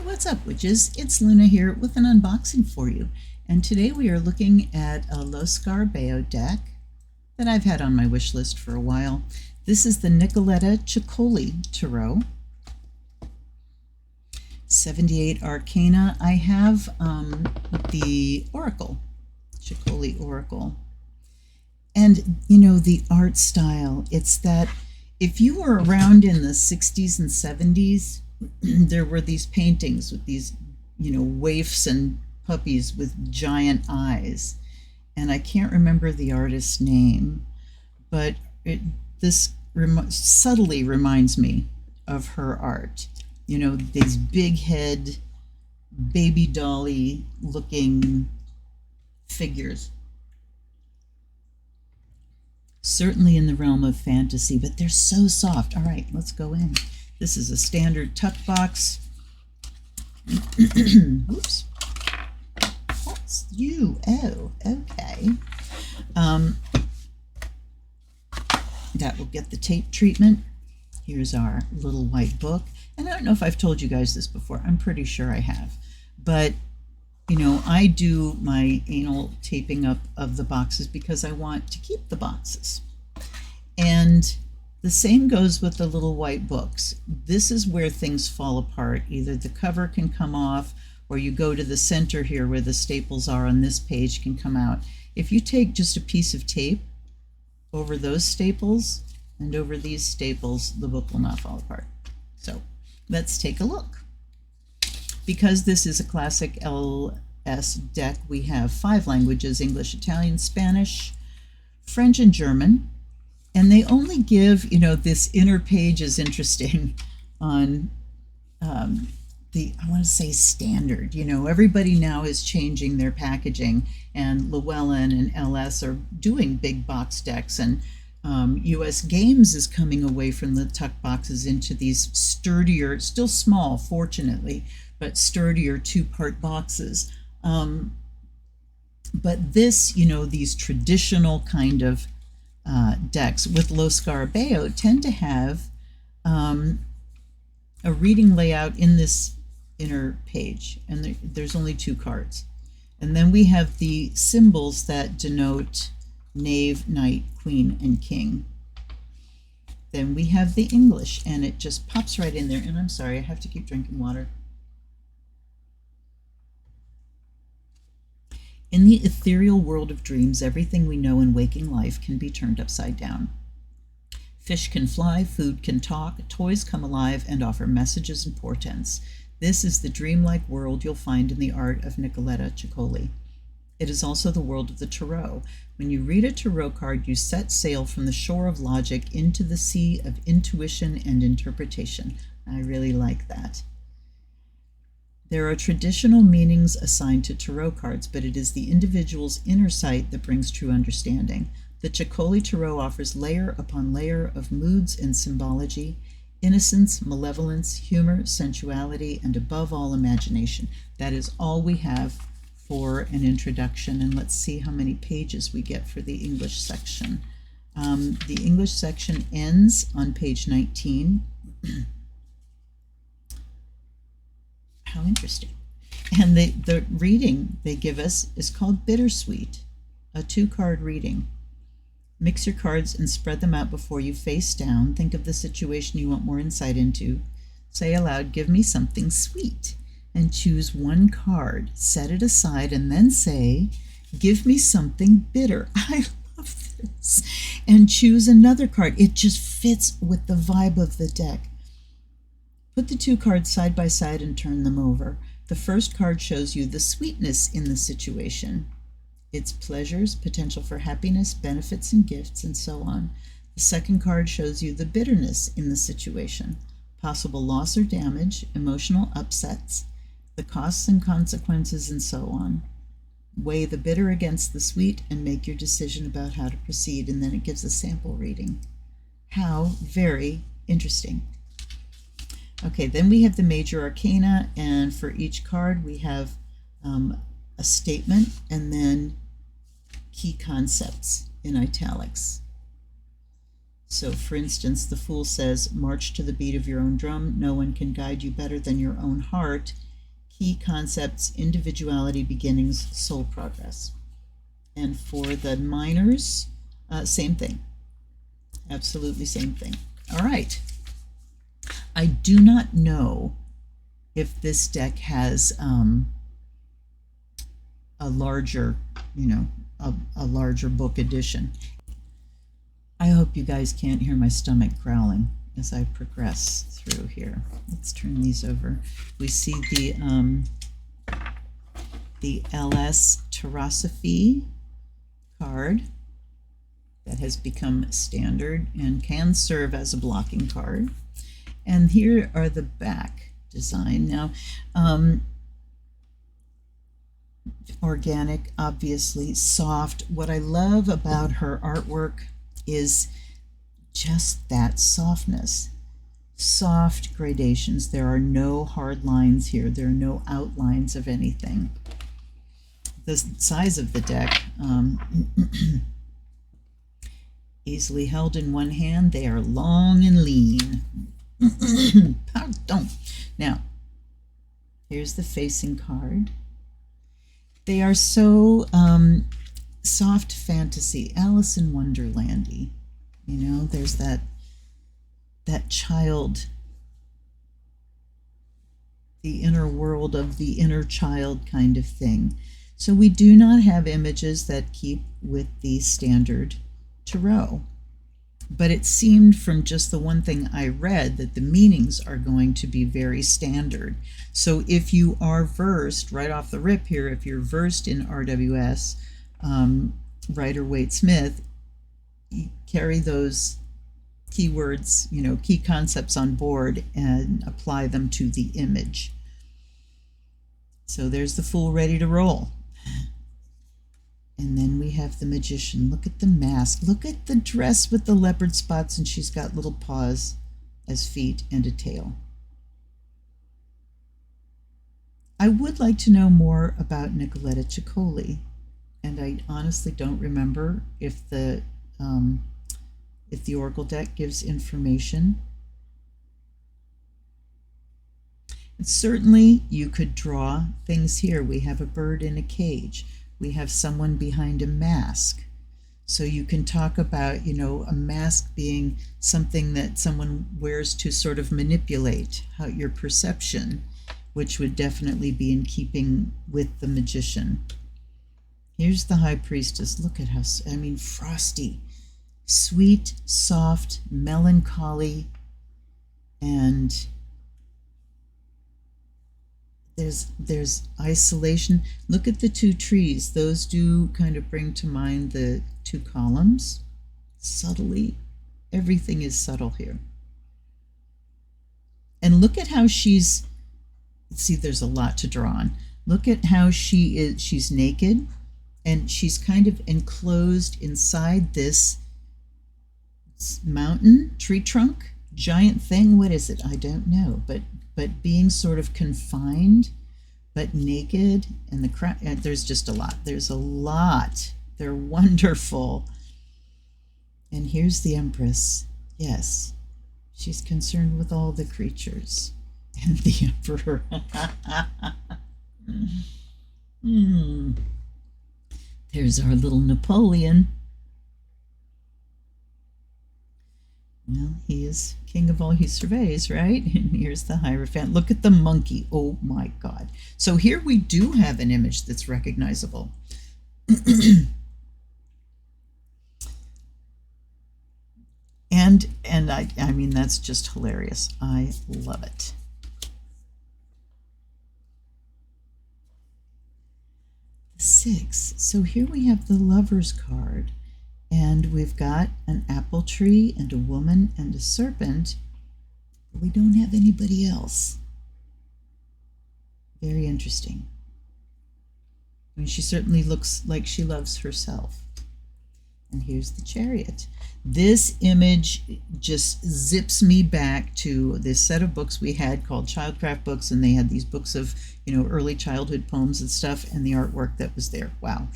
What's up, witches? It's Luna here with an unboxing for you. And today we are looking at a Loscar Bayo deck that I've had on my wish list for a while. This is the Nicoletta Ceccoli Tarot. 78 Arcana. I have the Oracle, Ceccoli Oracle. And, you know, the art style, it's that if you were around in the 60s and 70s, there were these paintings with these, waifs and puppies with giant eyes. And I can't remember the artist's name, but this subtly reminds me of her art. You know, these big head, baby dolly looking figures. Certainly in the realm of fantasy, but they're so soft. All right, let's go in. This is a standard tuck box. Oops. That's you. Oh, okay. That will get the tape treatment. Here's our little white book. And I don't know if I've told you guys this before. I'm pretty sure I have. But, I do my anal taping up of the boxes because I want to keep the boxes. And the same goes with the little white books. This is where things fall apart. Either the cover can come off, or you go to the center here where the staples are on this page can come out. If you take just a piece of tape over those staples and over these staples, the book will not fall apart. So let's take a look. Because this is a classic LS deck, we have 5 languages: English, Italian, Spanish, French, and German. And they only give, this inner page is interesting on I want to say standard. Everybody now is changing their packaging, and Llewellyn and LS are doing big box decks, and US Games is coming away from the tuck boxes into these sturdier, still small, fortunately, but sturdier 2-part boxes. But this, these traditional kind of decks with Loscar Bayo tend to have a reading layout in this inner page, and there's only 2 cards. And then we have the symbols that denote knave, knight, queen, and king. Then we have the English, and it just pops right in there. And I'm sorry, I have to keep drinking water. In the ethereal world of dreams, everything we know in waking life can be turned upside down. Fish can fly, food can talk, toys come alive and offer messages and portents. This is the dreamlike world you'll find in the art of Nicoletta Ceccoli. It is also the world of the tarot. When you read a tarot card, you set sail from the shore of logic into the sea of intuition and interpretation. I really like that. There are traditional meanings assigned to tarot cards, but it is the individual's inner sight that brings true understanding. The Ceccoli Tarot offers layer upon layer of moods and symbology, innocence, malevolence, humor, sensuality, and above all, imagination. That is all we have for an introduction, and let's see how many pages we get for the English section. The English section ends on page 19. How interesting. And the reading they give us is called Bittersweet, a 2-card reading. Mix your cards and spread them out before you face down. Think of the situation you want more insight into. Say aloud, "Give me something sweet," and choose 1 card. Set it aside and then say, "Give me something bitter." I love this. And choose another card. It just fits with the vibe of the deck. Put the 2 cards side by side and turn them over. The first card shows you the sweetness in the situation, its pleasures, potential for happiness, benefits and gifts, and so on. The second card shows you the bitterness in the situation, possible loss or damage, emotional upsets, the costs and consequences, and so on. Weigh the bitter against the sweet and make your decision about how to proceed, and then it gives a sample reading. How very interesting. Okay, then we have the major arcana, and for each card we have a statement and then key concepts in italics. So for instance, the Fool says, "March to the beat of your own drum. No one can guide you better than your own heart. key concepts, individuality, beginnings, soul progress. And for the minors, same thing. Absolutely same thing. All right. I do not know if this deck has a larger, a larger book edition. I hope you guys can't hear my stomach growling as I progress through here. Let's turn these over. We see the LS Terrasophy card that has become standard and can serve as a blocking card. And here are the back design. Now, organic, obviously, soft. What I love about her artwork is just that softness. Soft gradations. There are no hard lines here. There are no outlines of anything. The size of the deck, easily held in one hand. They are long and lean. Pardon. Now, here's the facing card. They are so soft fantasy, Alice in Wonderlandy. There's that child, the inner world of the inner child kind of thing. So we do not have images that keep with the standard tarot. But it seemed from just the one thing I read that the meanings are going to be very standard. So if you are versed, right off the rip here, if you're versed in RWS, Rider-Waite-Smith, carry those keywords, key concepts on board and apply them to the image. So there's the Fool ready to roll. And then we have the Magician. Look at the mask. Look at the dress with the leopard spots, and she's got little paws as feet and a tail. I would like to know more about Nicoletta Ceccoli, and I honestly don't remember if the Oracle deck gives information. And certainly you could draw things here. We have a bird in a cage. We have someone behind a mask. So you can talk about, a mask being something that someone wears to sort of manipulate your perception, which would definitely be in keeping with the Magician. Here's the High Priestess. Look at how, frosty, sweet, soft, melancholy, and there's isolation. Look at the two trees. Those do kind of bring to mind the two columns. Subtly. Everything is subtle here. And look at how she's, see, there's a lot to draw on. Look at how she's naked, and she's kind of enclosed inside this mountain, tree trunk, giant thing. What is it? I don't know, but being sort of confined, but naked, and there's just a lot. There's a lot. They're wonderful. And here's the Empress. Yes, she's concerned with all the creatures. And the Emperor. There's our little Napoleon. Well, he is king of all he surveys, right? And here's the Hierophant. Look at the monkey. Oh my God. So here we do have an image that's recognizable. and I mean, that's just hilarious. I love it. The 6. So here we have the Lover's card. And we've got an apple tree and a woman and a serpent, but we don't have anybody else. Very interesting. I mean, she certainly looks like she loves herself. And here's the Chariot. This image just zips me back to this set of books we had called Childcraft books, and they had these books of, early childhood poems and stuff, and the artwork that was there. Wow.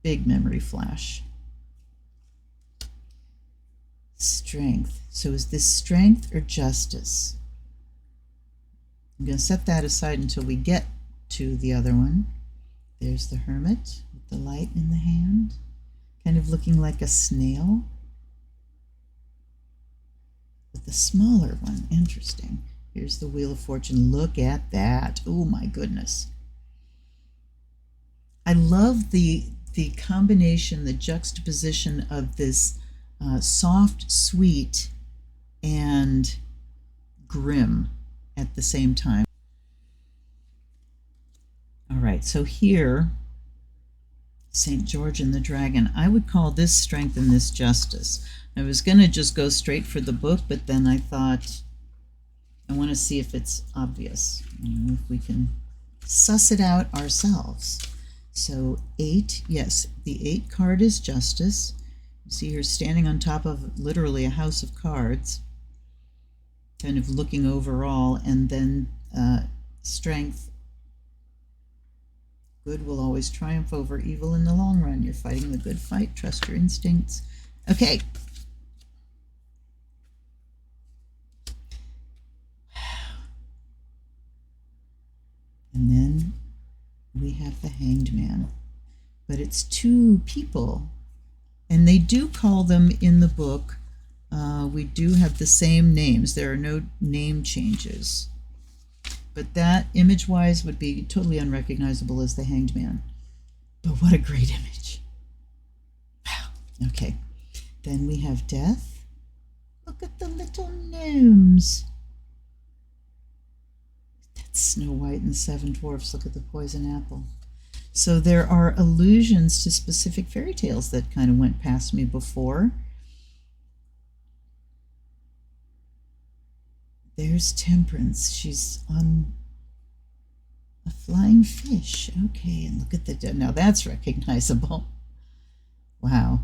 Big memory flash. Strength. So is this strength or justice? I'm going to set that aside until we get to the other one. There's the Hermit with the light in the hand, kind of looking like a snail. But the smaller one, interesting. Here's the Wheel of Fortune. Look at that. Oh my goodness. I love the combination, the juxtaposition of this soft, sweet, and grim at the same time. All right, so here, St. George and the Dragon. I would call this Strength and this Justice. I was going to just go straight for the book, but then I thought, I want to see if it's obvious, if we can suss it out ourselves. So 8, yes, the 8 card is Justice. You see her standing on top of literally a house of cards, kind of looking overall, and then Strength. Good will always triumph over evil in the long run. You're fighting the good fight. Trust your instincts. Okay. And then we have the Hanged Man. But it's 2 people. And they do call them in the book, we do have the same names. There are no name changes. But that, image-wise, would be totally unrecognizable as the Hanged Man. But what a great image. Wow. Okay. Then we have Death. Look at the little gnomes. That's Snow White and the 7 Dwarfs. Look at the poison apple. So there are allusions to specific fairy tales that kind of went past me before. There's Temperance. She's on a flying fish. Okay, and look at the... Now that's recognizable. Wow.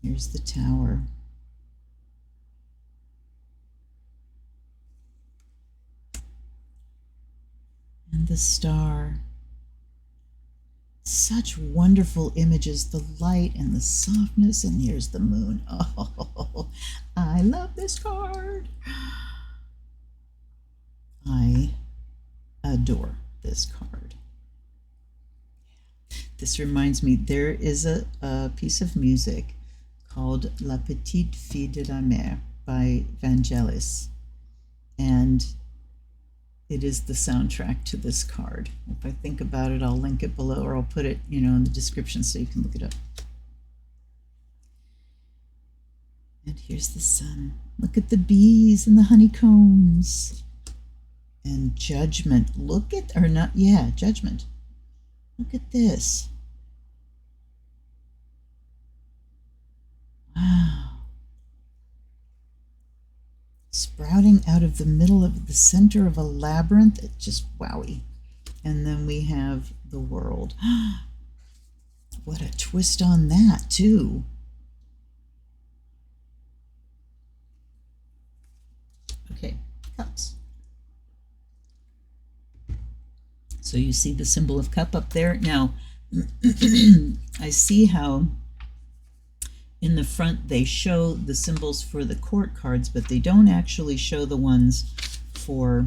Here's the Tower. And the Star. Such wonderful images, the light and the softness, and here's the Moon. Oh, I love this card. I adore this card. This reminds me, there is a piece of music called La Petite Fille de la Mer by Vangelis, and it is the soundtrack to this card. If I think about it, I'll link it below, or I'll put it, in the description so you can look it up. And here's the sun. Look at the bees and the honeycombs. And Judgment. Look at, or not, yeah, Judgment. Look at this. Wow. Sprouting out of the middle of the center of a labyrinth. It's just wowie. And then we have the World. What a twist on that, too. Okay, cups. So you see the symbol of cup up there. Now, I see how in the front they show the symbols for the court cards, but they don't actually show the ones for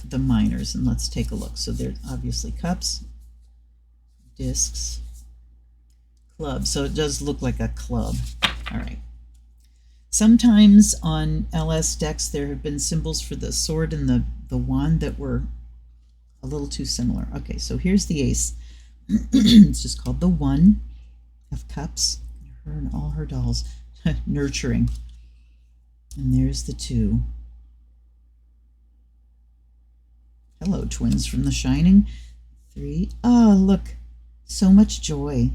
the minors. And let's take a look. So they're obviously cups, discs, club. So it does look like a club. All right. Sometimes on LS decks there have been symbols for the sword and the wand that were a little too similar. Okay, so here's the ace. It's just called the 1 of cups. Her and all her dolls. Nurturing. And there's the 2. Hello, twins from The Shining. 3. Oh, look. So much joy.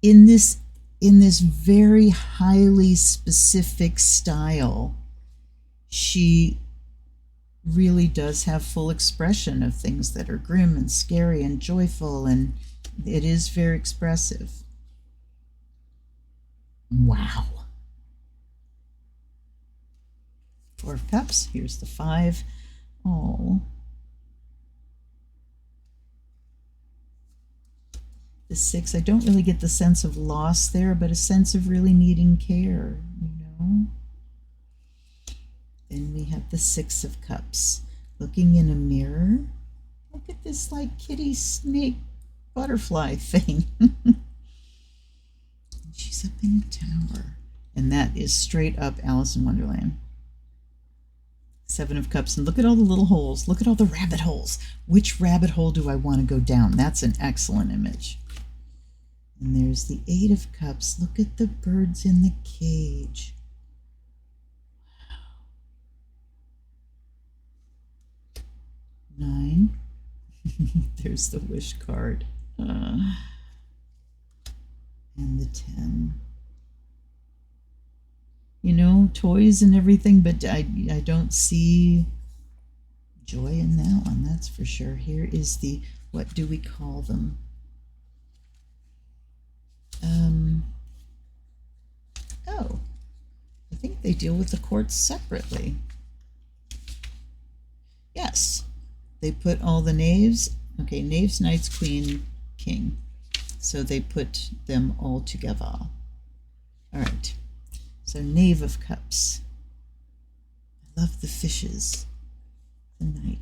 In this very highly specific style, she really does have full expression of things that are grim and scary and joyful, and it is very expressive. Wow. 4 of Cups. Here's the 5. Oh. The 6. I don't really get the sense of loss there, but a sense of really needing care, the Six of Cups, looking in a mirror. Look at this like kitty snake butterfly thing. She's up in a tower. And that is straight up Alice in Wonderland. Seven of Cups. And look at all the little holes. Look at all the rabbit holes. Which rabbit hole do I want to go down? That's an excellent image. And there's the Eight of Cups. Look at the birds in the cage. Wow. 9. There's the wish card. And the 10. You know, toys and everything, but I don't see joy in that one, that's for sure. Here is the, what do we call them? Oh, I think they deal with the courts separately. Yes, they put all the knaves, okay, knaves, knights, queen, king. So they put them all together. All right. So Knave of Cups. I love the fishes. The Knight.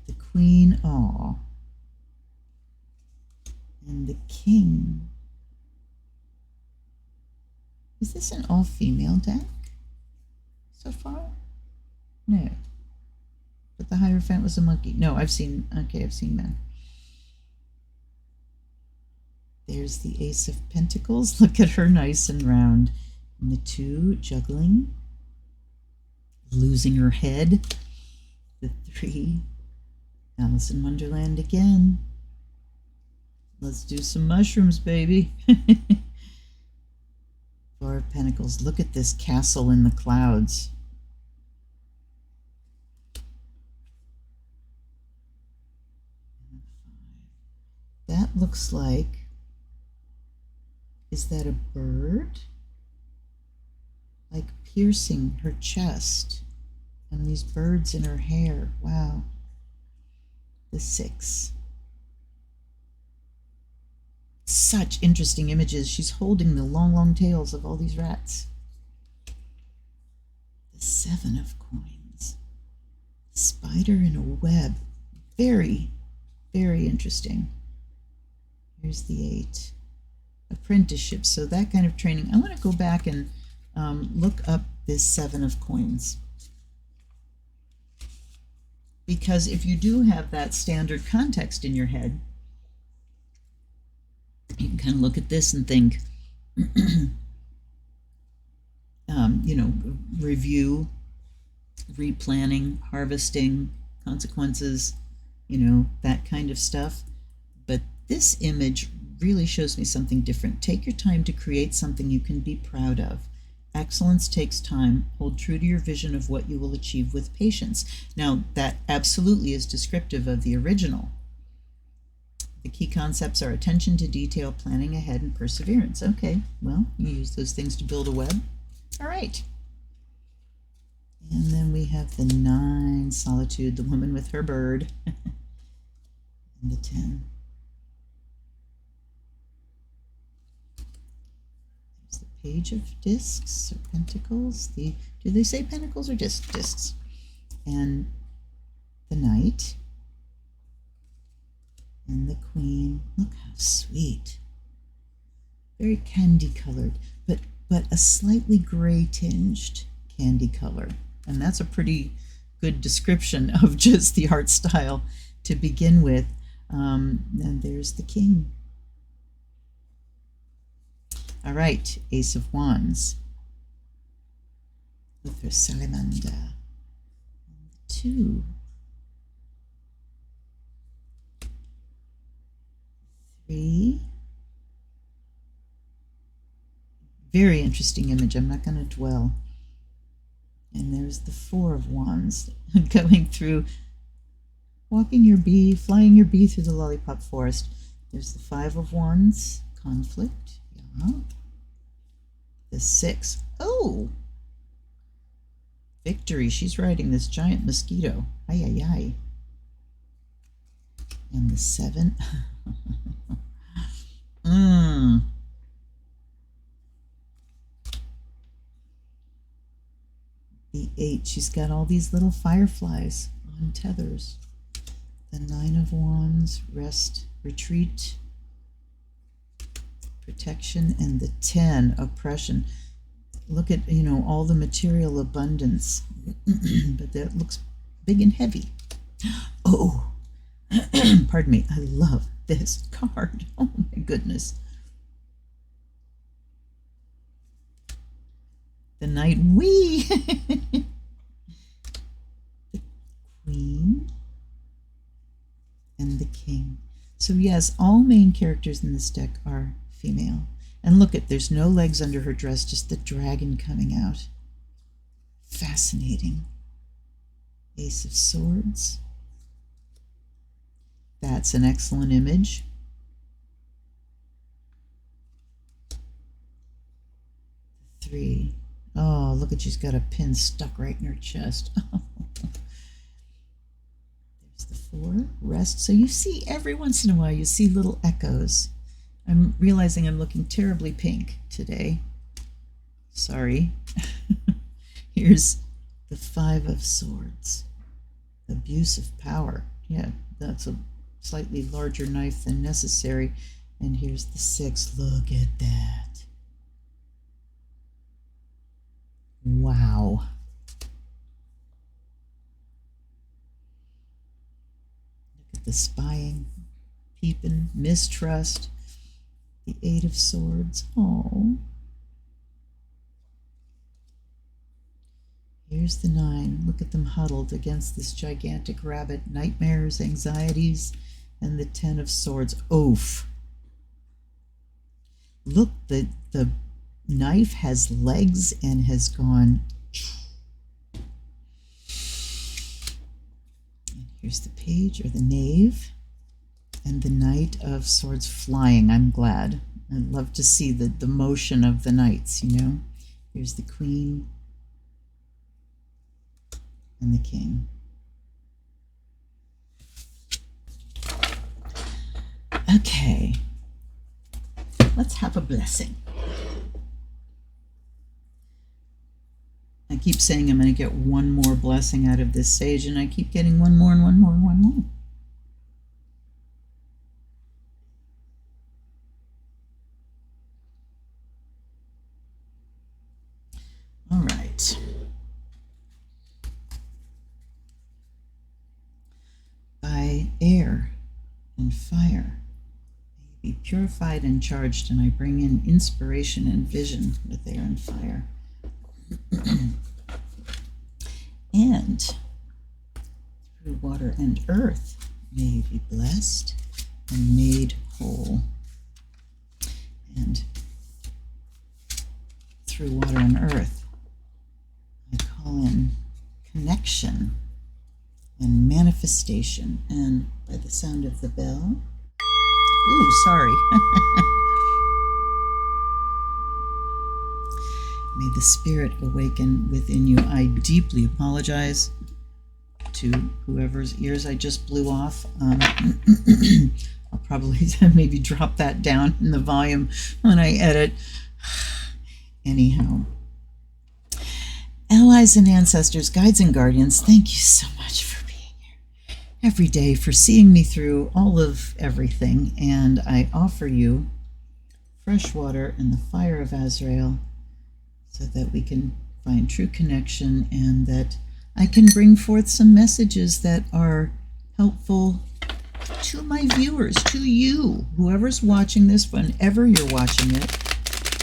The Queen, aw. And the King. Is this an all-female deck so far? No. But the Hierophant was a monkey. No, I've seen men. There's the Ace of Pentacles. Look at her, nice and round. And the 2 juggling. Losing her head. The 3. Alice in Wonderland again. Let's do some mushrooms, baby. 4 of Pentacles. Look at this castle in the clouds. That looks like, is that a bird? Like piercing her chest. And these birds in her hair. Wow. The 6. Such interesting images. She's holding the long, long tails of all these rats. The 7 of Coins. Spider in a web. Very, very interesting. Here's the 8. Apprenticeship. So that kind of training. I want to go back and look up this 7 of Coins. Because if you do have that standard context in your head, you can kind of look at this and think, you know, review, replanning, harvesting, consequences, you know, that kind of stuff. But this image really shows me something different. Take your time to create something you can be proud of. Excellence takes time. Hold true to your vision of what you will achieve with patience. Now, that absolutely is descriptive of the original. The key concepts are attention to detail, planning ahead, and perseverance. Okay, well, you use those things to build a web. All right. And then we have the 9, Solitude, the woman with her bird. And the 10. There's the Page of Discs or Pentacles. Do they say Pentacles or Discs? And the Knight. And the Queen. Look how sweet. Very candy colored, but a slightly gray tinged candy color. And that's a pretty good description of just the art style to begin with. And there's the King. All right, Ace of Wands with her salamander. And the 2. 3. Very interesting image. I'm not going to dwell. And there's the 4 of Wands going through, walking your bee, flying your bee through the lollipop forest. There's the 5 of Wands, conflict. Yeah. The 6. Oh! Victory. She's riding this giant mosquito. Ay, ay, ay. And the 7. The 8, she's got all these little fireflies on tethers. The 9 of Wands, rest, retreat, protection, and the 10, oppression. Look at, all the material abundance, but that looks big and heavy. Oh, pardon me, I love this card. Oh my goodness. The Knight, the Queen, and the King. So yes, all main characters in this deck are female. And look at, there's no legs under her dress, just the dragon coming out. Fascinating. Ace of Swords. That's an excellent image. The 3. Oh, look at, she's got a pin stuck right in her chest. There's the 4, rest. So you see, every once in a while, you see little echoes. I'm realizing I'm looking terribly pink today. Sorry. Here's the 5 of Swords. Abuse of power. Yeah, that's a slightly larger knife than necessary. And here's the 6. Look at that. Wow. Look at the spying, peeping, mistrust. The 8 of Swords. Oh. Here's the 9. Look at them huddled against this gigantic rabbit. Nightmares, anxieties, and the 10 of Swords. Oof. Look, the knife has legs and has gone. And here's the Page, or the Knave. And the Knight of Swords flying. I'm glad. I'd love to see the motion of the knights, Here's the Queen and the King. Okay. Let's have a blessing. I keep saying I'm going to get one more blessing out of this sage, and I keep getting one more and one more and one more. All right. By air and fire, be purified and charged, and I bring in inspiration and vision with air and fire. And through water and earth, may you be blessed and made whole. And through water and earth, I call in connection and manifestation. And by the sound of the bell, ooh, sorry. May the spirit awaken within you. I deeply apologize to whoever's ears I just blew off. I'll probably maybe drop that down in the volume when I edit. Anyhow. Allies and ancestors, guides and guardians, thank you so much for being here every day, for seeing me through all of everything. And I offer you fresh water and the fire of Azrael, so that we can find true connection, and that I can bring forth some messages that are helpful to my viewers, to you, whoever's watching this, whenever you're watching it.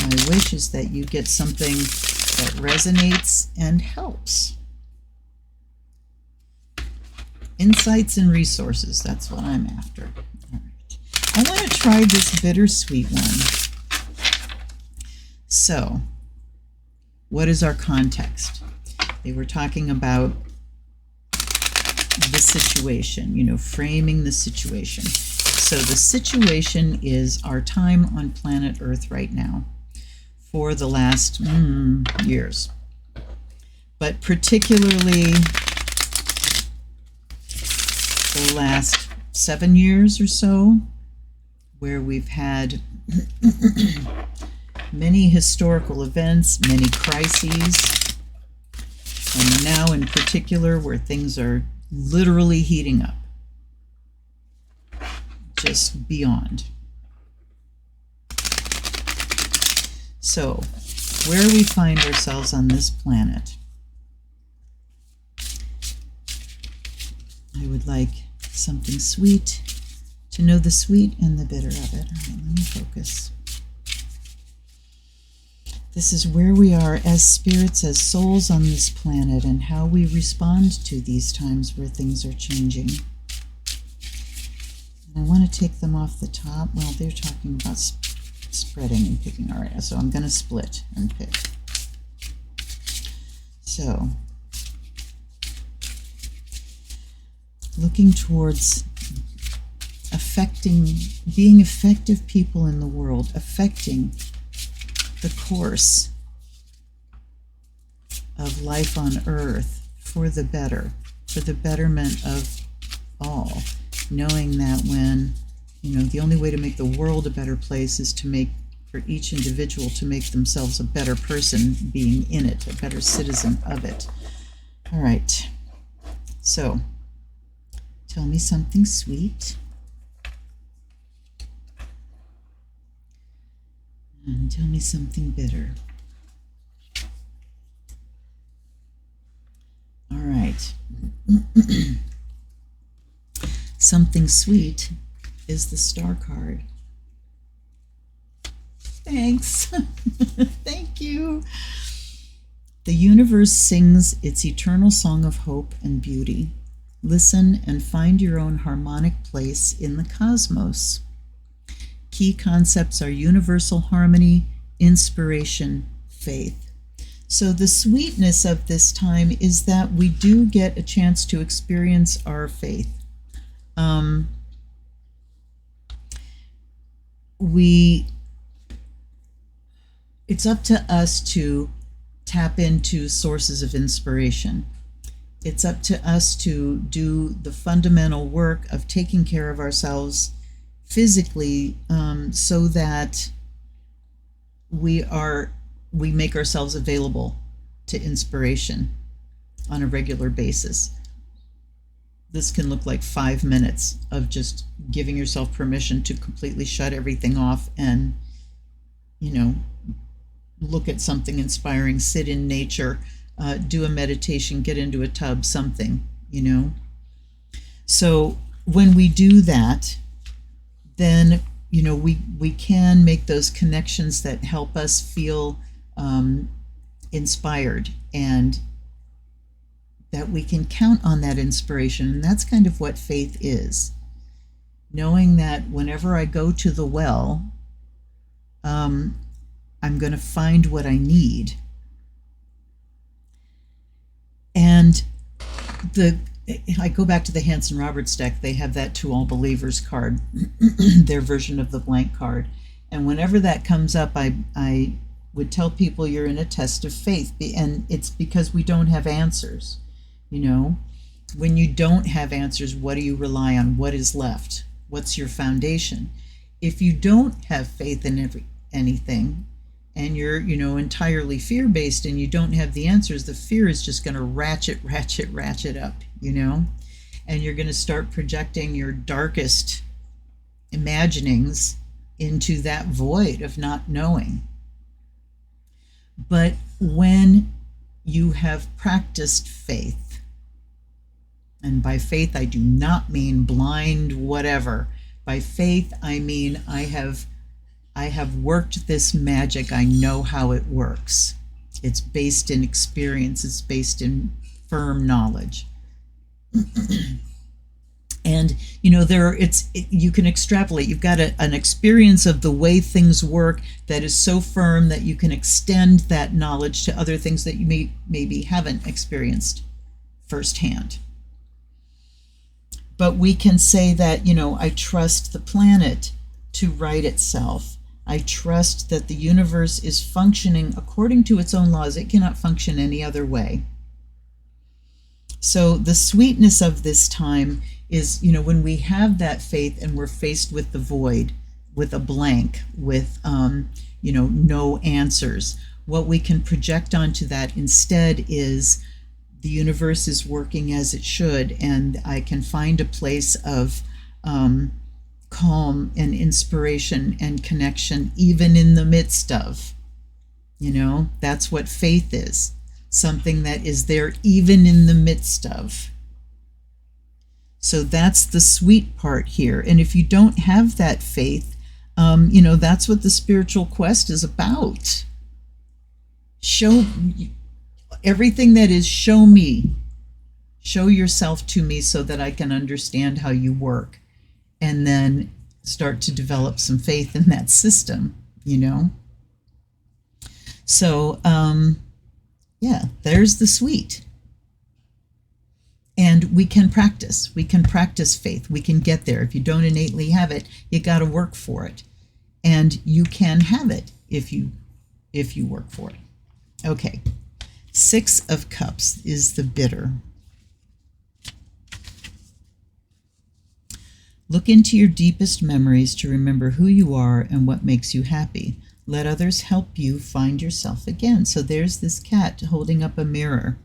My wish is that you get something that resonates and helps. Insights and resources, that's what I'm after. All right. I want to try this bittersweet one. So, what is our context? They were talking about the situation, framing the situation. So the situation is our time on planet Earth right now for the last years. But particularly the last 7 years or so, where we've had many historical events, many crises, And now in particular, where things are literally heating up. Just beyond. So, where we find ourselves on this planet, I would like something sweet, to know the sweet and the bitter of it. All right, let me focus. This is where we are as spirits, as souls on this planet, and how we respond to these times where things are changing. And I want to take them off the top. Well, they're talking about spreading and picking. All right, so I'm going to split and pick. So, looking towards being effective people in the world, affecting the course of life on earth for the better, for the betterment of all, knowing that when, the only way to make the world a better place is for each individual to make themselves a better person being in it, a better citizen of it. All right, so tell me something sweet. And tell me something bitter. All right. Something sweet is the Star card. Thanks. Thank you. The universe sings its eternal song of hope and beauty. Listen and find your own harmonic place in the cosmos. Key concepts are universal harmony, inspiration, faith. So the sweetness of this time is that we do get a chance to experience our faith. It's up to us to tap into sources of inspiration. It's up to us to do the fundamental work of taking care of ourselves physically, so that we make ourselves available to inspiration on a regular basis. This can look like 5 minutes of just giving yourself permission to completely shut everything off and, look at something inspiring, sit in nature, do a meditation, get into a tub, something, So when we do that, then we can make those connections that help us feel inspired, and that we can count on that inspiration. And that's kind of what faith is. Knowing that whenever I go to the well, I'm going to find what I need. And I go back to the Hanson Roberts deck. They have that To All Believers card, their version of the blank card. And whenever that comes up, I would tell people you're in a test of faith. And it's because we don't have answers. When you don't have answers, what do you rely on? What is left? What's your foundation? If you don't have faith in anything, and you're, entirely fear-based and you don't have the answers, the fear is just going to ratchet up, and you're going to start projecting your darkest imaginings into that void of not knowing. But when you have practiced faith, and by faith I do not mean blind whatever. By faith I mean I have worked this magic. I know how it works. It's based in experience. It's based in firm knowledge. And you can extrapolate. You've got an experience of the way things work that is so firm that you can extend that knowledge to other things that you maybe haven't experienced firsthand. But we can say that, I trust the planet to right itself. I trust that the universe is functioning according to its own laws. It cannot function any other way. So the sweetness of this time is, when we have that faith and we're faced with the void, with a blank, with, no answers, what we can project onto that instead is the universe is working as it should, and I can find a place of calm and inspiration and connection even in the midst of. That's what faith is. Something that is there even in the midst of. So that's the sweet part here. And if you don't have that faith, that's what the spiritual quest is about. Show everything that is, show me. Show yourself to me so that I can understand how you work. And then start to develop some faith in that system, So, yeah, there's the sweet. And we can practice. We can practice faith. We can get there. If you don't innately have it, you got to work for it. And you can have it if you work for it. Okay. 6 of Cups is the bitter. Look into your deepest memories to remember who you are and what makes you happy. Let others help you find yourself again. So there's this cat holding up a mirror.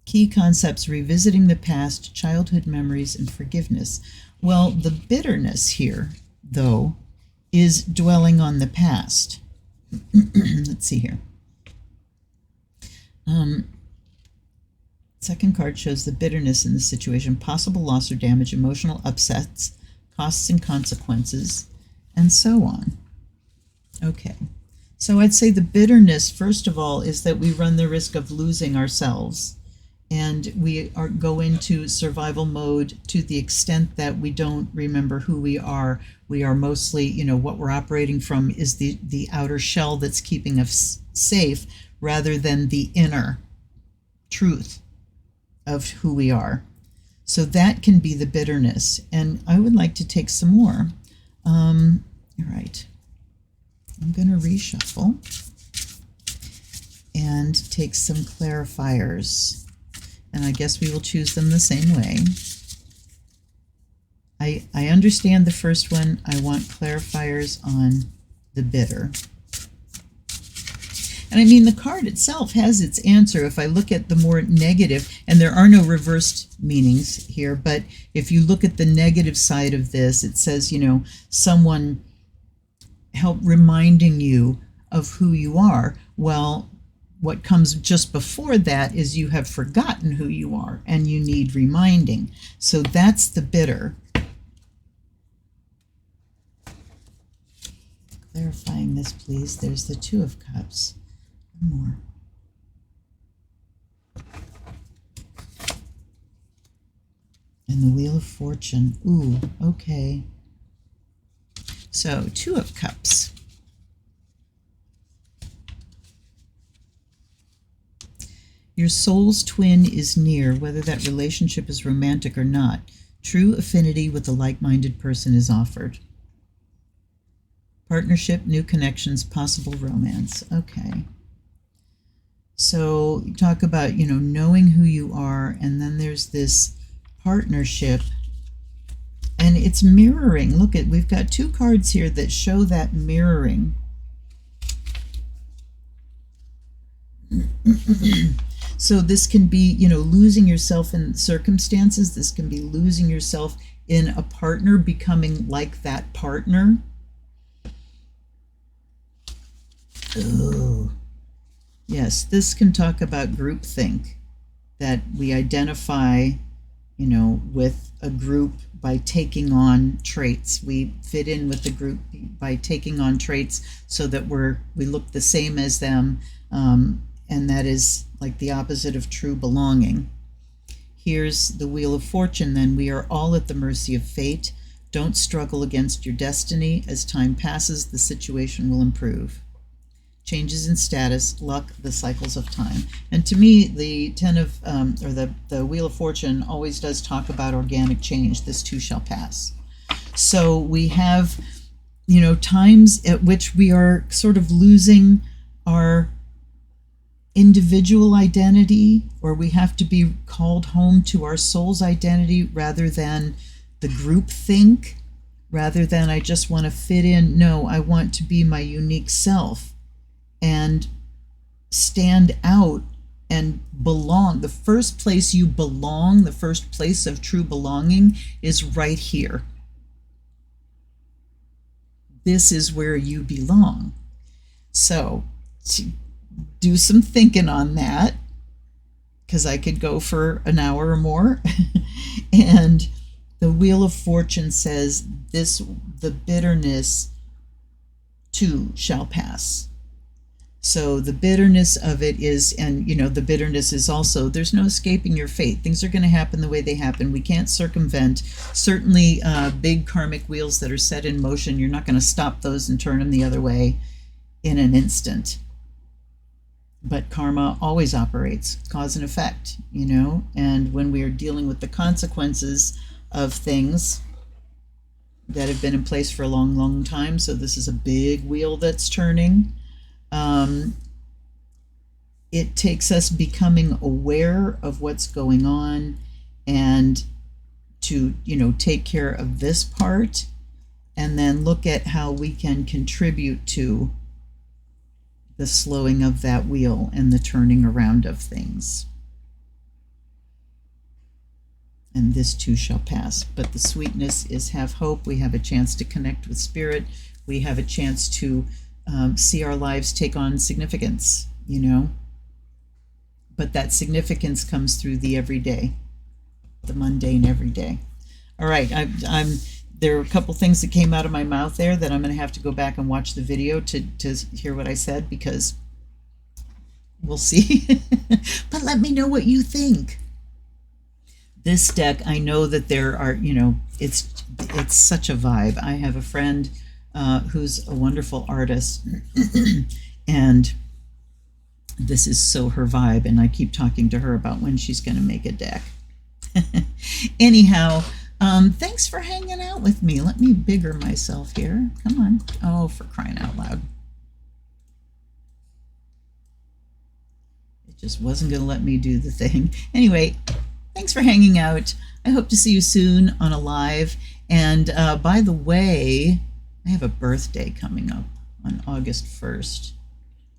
Key concepts: revisiting the past, childhood memories, and forgiveness. Well, the bitterness here, though, is dwelling on the past. Let's see here. Second card shows the bitterness in the situation, possible loss or damage, emotional upsets, costs and consequences, and so on. Okay, so I'd say the bitterness, first of all, is that we run the risk of losing ourselves, and we go into survival mode to the extent that we don't remember who we are. We are mostly, what we're operating from is the outer shell that's keeping us safe, rather than the inner truth of who we are. So that can be the bitterness. And I would like to take some more. All right. I'm going to reshuffle and take some clarifiers. And I guess we will choose them the same way. I understand the first one. I want clarifiers on the bitter. And I mean, the card itself has its answer. If I look at the more negative, and there are no reversed meanings here, but if you look at the negative side of this, it says, someone help reminding you of who you are. Well, what comes just before that is you have forgotten who you are and you need reminding. So that's the bitter. Clarifying this, please. There's the 2 of Cups. More. And the Wheel of Fortune. Ooh, okay. So 2 of Cups. Your soul's twin is near, whether that relationship is romantic or not. True affinity with a like-minded person is offered. Partnership, new connections, possible romance. Okay. So you talk about, knowing who you are, and then there's this partnership, and it's mirroring. Look, we've got 2 cards here that show that mirroring. So this can be, losing yourself in circumstances. This can be losing yourself in a partner, becoming like that partner. Oh. Yes, this can talk about groupthink, that we identify, with a group by taking on traits. We fit in with the group by taking on traits so that we look the same as them, and that is like the opposite of true belonging. Here's the Wheel of Fortune, then. We are all at the mercy of fate. Don't struggle against your destiny. As time passes, the situation will improve. Changes in status, luck, the cycles of time. And to me, the 10 of, the Wheel of Fortune always does talk about organic change. This too shall pass. So we have, times at which we are sort of losing our individual identity, or we have to be called home to our soul's identity rather than the group think, rather than I just want to fit in. No, I want to be my unique self and stand out and belong. The first place you belong, the first place of true belonging, is right here. This is where you belong. So do some thinking on that, because I could go for an hour or more. And the Wheel of Fortune says the bitterness too shall pass. So the bitterness of it is, and the bitterness is also, there's no escaping your fate. Things are going to happen the way they happen. We can't circumvent. Certainly big karmic wheels that are set in motion, you're not going to stop those and turn them the other way in an instant. But karma always operates, cause and effect, and when we are dealing with the consequences of things that have been in place for a long, long time, so this is a big wheel that's turning, it takes us becoming aware of what's going on and to, take care of this part, and then look at how we can contribute to the slowing of that wheel and the turning around of things. And this too shall pass. But the sweetness is have hope. We have a chance to connect with spirit. We have a chance to see our lives take on significance, But that significance comes through the everyday, the mundane everyday. All right, there are a couple things that came out of my mouth there that I'm going to have to go back and watch the video to hear what I said, because we'll see. But let me know what you think. This deck, I know that there are, it's such a vibe. I have a friend who's a wonderful artist, and this is so her vibe, and I keep talking to her about when she's going to make a deck. Anyhow, thanks for hanging out with me. Let me bigger myself here. Come on. Oh, for crying out loud. It just wasn't going to let me do the thing. Anyway, thanks for hanging out. I hope to see you soon on a live. And by the way, I have a birthday coming up on August 1st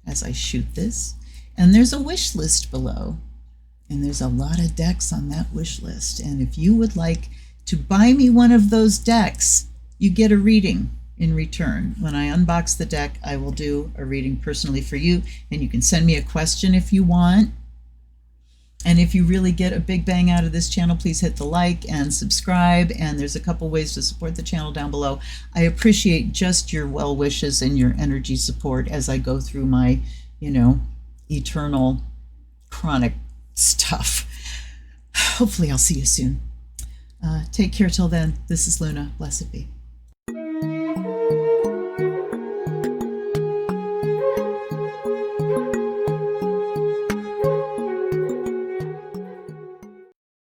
as I shoot this. And there's a wish list below. And there's a lot of decks on that wish list. And if you would like to buy me one of those decks, you get a reading in return. When I unbox the deck, I will do a reading personally for you, and you can send me a question if you want. And if you really get a big bang out of this channel, please hit the like and subscribe, and there's a couple ways to support the channel down below. I appreciate just your well wishes and your energy support as I go through my, eternal chronic stuff. Hopefully I'll see you soon. Take care till then. This is Luna. Blessed be.